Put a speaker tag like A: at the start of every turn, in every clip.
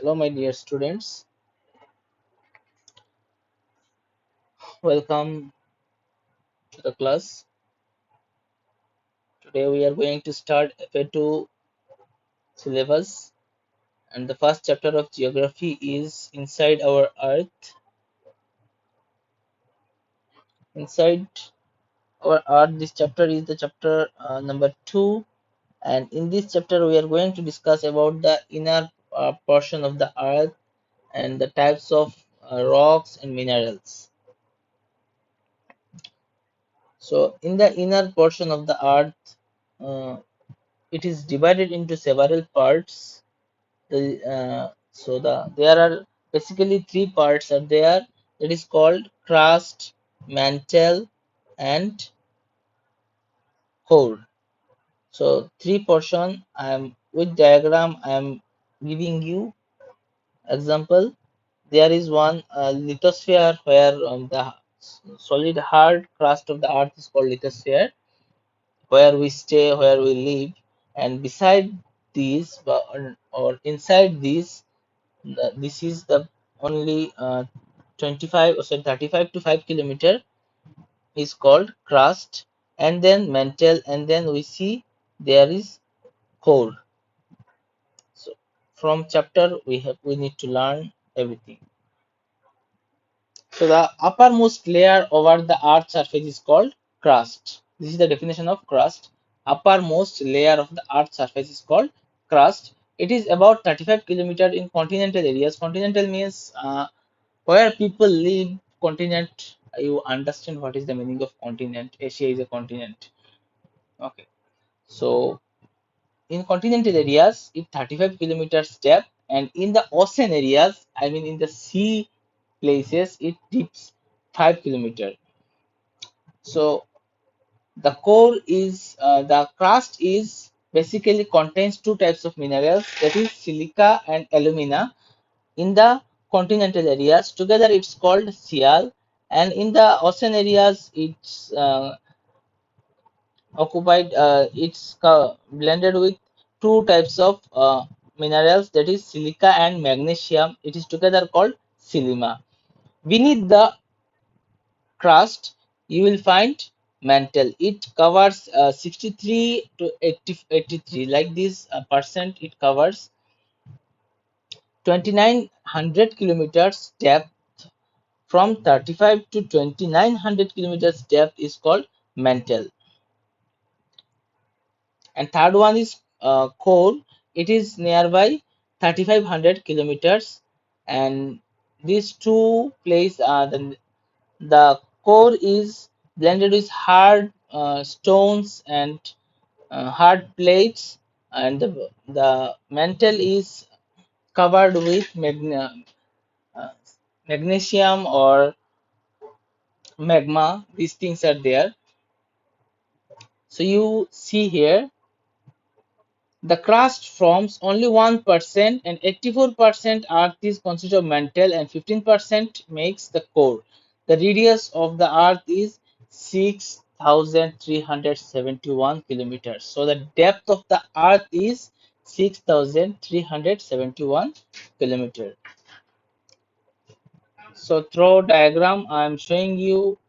A: Hello, my dear students. Welcome to the class. Today we are going to start FA2 syllabus, and the first chapter of geography is Inside Our Earth. Inside Our Earth, this chapter is the chapter number 2, and in this chapter we are going to discuss about the inner portion of the Earth and the types of rocks and minerals. So, in the inner portion of the Earth, uh, it is divided into several parts. There are basically three parts are there. That is called crust, mantle, and core. So three portion. I am with diagram. I am giving you example. There is one lithosphere where the solid hard crust of the earth is called lithosphere, where we stay, where we live, and beside these or inside these this is the only 25 or sorry 35 to 5 kilometer is called crust, and then mantle, and then we see there is core. So from chapter we need to learn everything. So the uppermost layer over the earth surface is called crust. This is the definition of crust. Uppermost layer of the earth surface is called crust. It is about 35 kilometers in continental areas. Continental means where people live. Continent, you understand what is the meaning of continent. Asia is a continent. Okay, so in continental areas it 35 kilometers depth, and in the ocean areas, I mean in the sea places, it dips 5 kilometers. So the core is the crust is basically contains two types of minerals, that is silica and alumina. In the continental areas together it's called Sial, and in the ocean areas it's occupied it's blended with two types of minerals, that is silica and magnesium. It is together called silima. Beneath the crust you will find mantle. It covers 63 to 83 like this percent. It covers 2900 kilometers depth. From 35 to 2900 kilometers depth is called mantle. And third one is core. It is nearby 3500 kilometers, and these two places the core is blended with hard stones and hard plates, and the mantle is covered with uh, magnesium or magma. These things are there. So you see here the crust forms only 1%, and 84% earth is consist of mantle, and 15% makes the core. The radius of the earth is 6,371 kilometers. So the depth of the earth is 6,371 kilometers. So through diagram I am showing you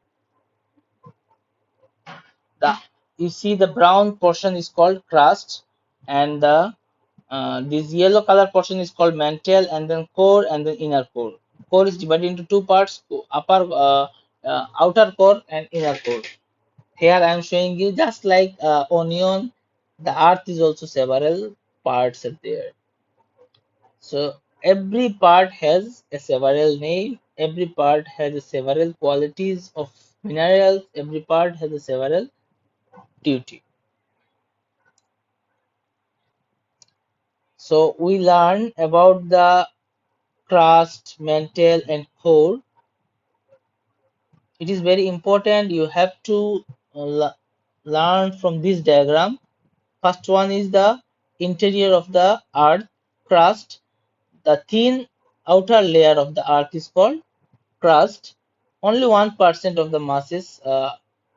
A: the, you see the brown portion is called crust, and the this yellow color portion is called mantle, and then core, and then inner core. Core is divided into two parts: outer core and inner core. Here I am showing you just like onion. The earth is also several parts are there. So every part has a several name. Every part has a several qualities of minerals. Every part has a several duty. So we learn about the crust, mantle, and core. It is very important. You have to learn from this diagram. First one is the interior of the earth crust. The thin outer layer of the earth is called crust. Only 1% of the masses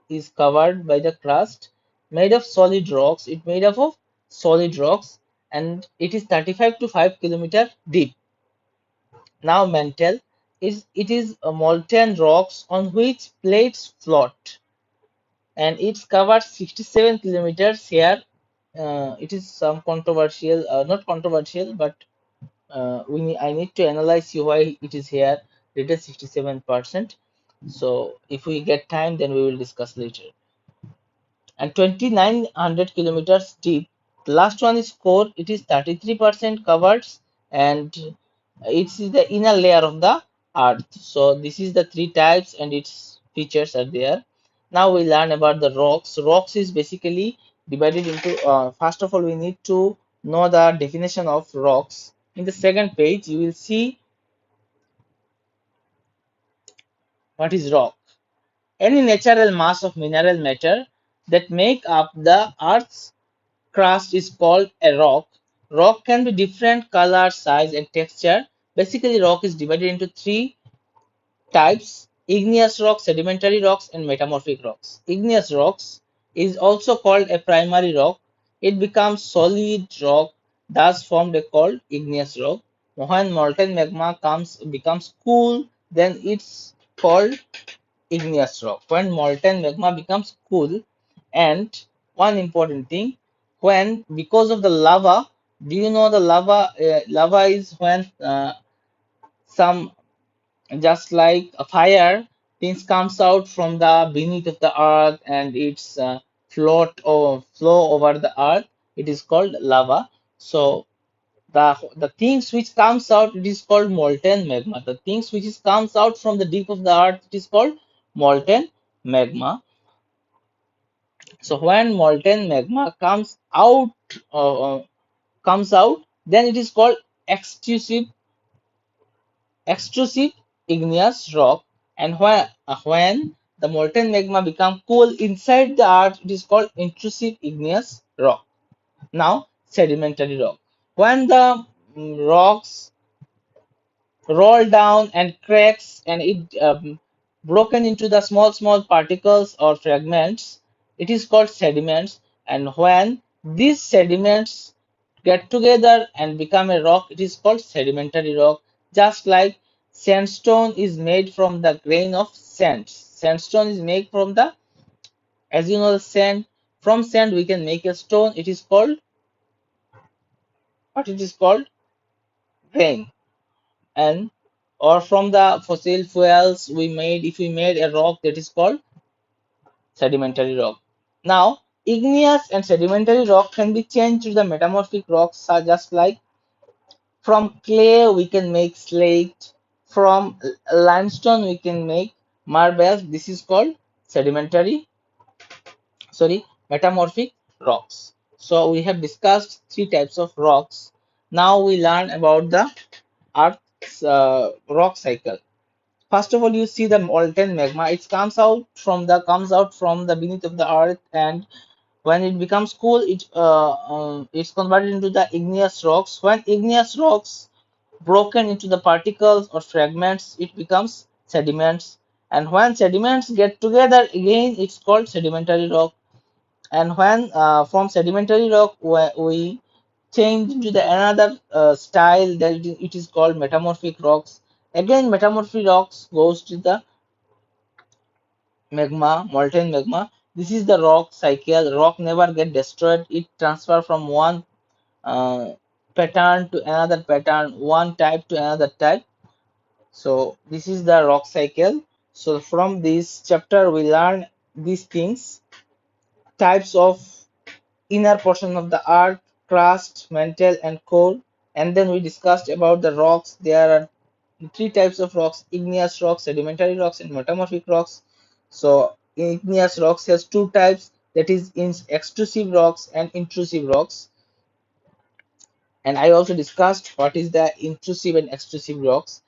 A: is covered by the crust, made of solid rocks. It made up of solid rocks, and it is 35 to 5 kilometer deep. Now mantle is it is a molten rocks on which plates float, and it's covered 67 kilometers here. It is some controversial, not controversial, but I need to analyze you why it is here written 67%. So if we get time, then we will discuss later. And 2900 kilometers deep. The last one is core. It is 33% covered, and it's the inner layer of the earth. So this is the three types and its features are there. Now we learn about the rocks. Rocks is basically divided into, first of all, we need to know the definition of rocks. In the second page, you will see what is rock. Any natural mass of mineral matter that make up the earth's crust is called a rock. Rock can be different color, size, and texture. Basically, rock is divided into three types: igneous rocks, sedimentary rocks, and metamorphic rocks. Igneous rocks is also called a primary rock. It becomes solid rock, thus formed a called igneous rock. When molten magma becomes cool, then it's called igneous rock. When molten magma becomes cool, and one important thing, when because of the lava, do you know the lava? Lava is when some, just like a fire, things comes out from the beneath of the earth and it's float or flow over the earth. It is called lava. So the things which comes out, it is called molten magma. The things which is comes out from the deep of the earth, it is called molten magma. So when molten magma uh, comes out, then it is called extrusive extrusive igneous rock. And when the molten magma become cool inside the earth, it is called intrusive igneous rock. Now sedimentary rock. When the rocks roll down and cracks and it broken into the small particles or fragments, it is called sediments. And when these sediments get together and become a rock, it is called sedimentary rock. Just like sandstone is made from the grain of sand. Sandstone is made from the, as you know, the sand. From sand we can make a stone. It is called what? It is called grain. And or from the fossil fuels we made, if we made a rock, that is called sedimentary rock. Now igneous and sedimentary rock can be changed to the metamorphic rocks, just like from clay we can make slate, from limestone we can make marble. This is called sedimentary, sorry, metamorphic rocks. So we have discussed three types of rocks. Now we learn about the earth's rock cycle. First of all, you see the molten magma. It comes out from the beneath of the earth, and when it becomes cool, it's converted into the igneous rocks. When igneous rocks broken into the particles or fragments, it becomes sediments. And when sediments get together again, it's called sedimentary rock. And when from sedimentary rock we change to the another style, that it is called metamorphic rocks. Again metamorphic rocks goes to the magma, molten magma. This is the rock cycle. Rock never get destroyed, it transfer from one uh, pattern to another pattern, one type to another type. So this is the rock cycle. So from this chapter we learn these things: types of inner portion of the earth, crust, mantle, and core. And then we discussed about the rocks. There are three types of rocks: igneous rocks, sedimentary rocks, and metamorphic rocks. So igneous rocks has two types, that is extrusive rocks and intrusive rocks. And I also discussed what is the intrusive and extrusive rocks.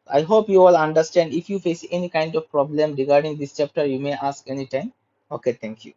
A: I hope you all understand. If you face any kind of problem regarding this chapter, you may ask anytime. Okay, thank you.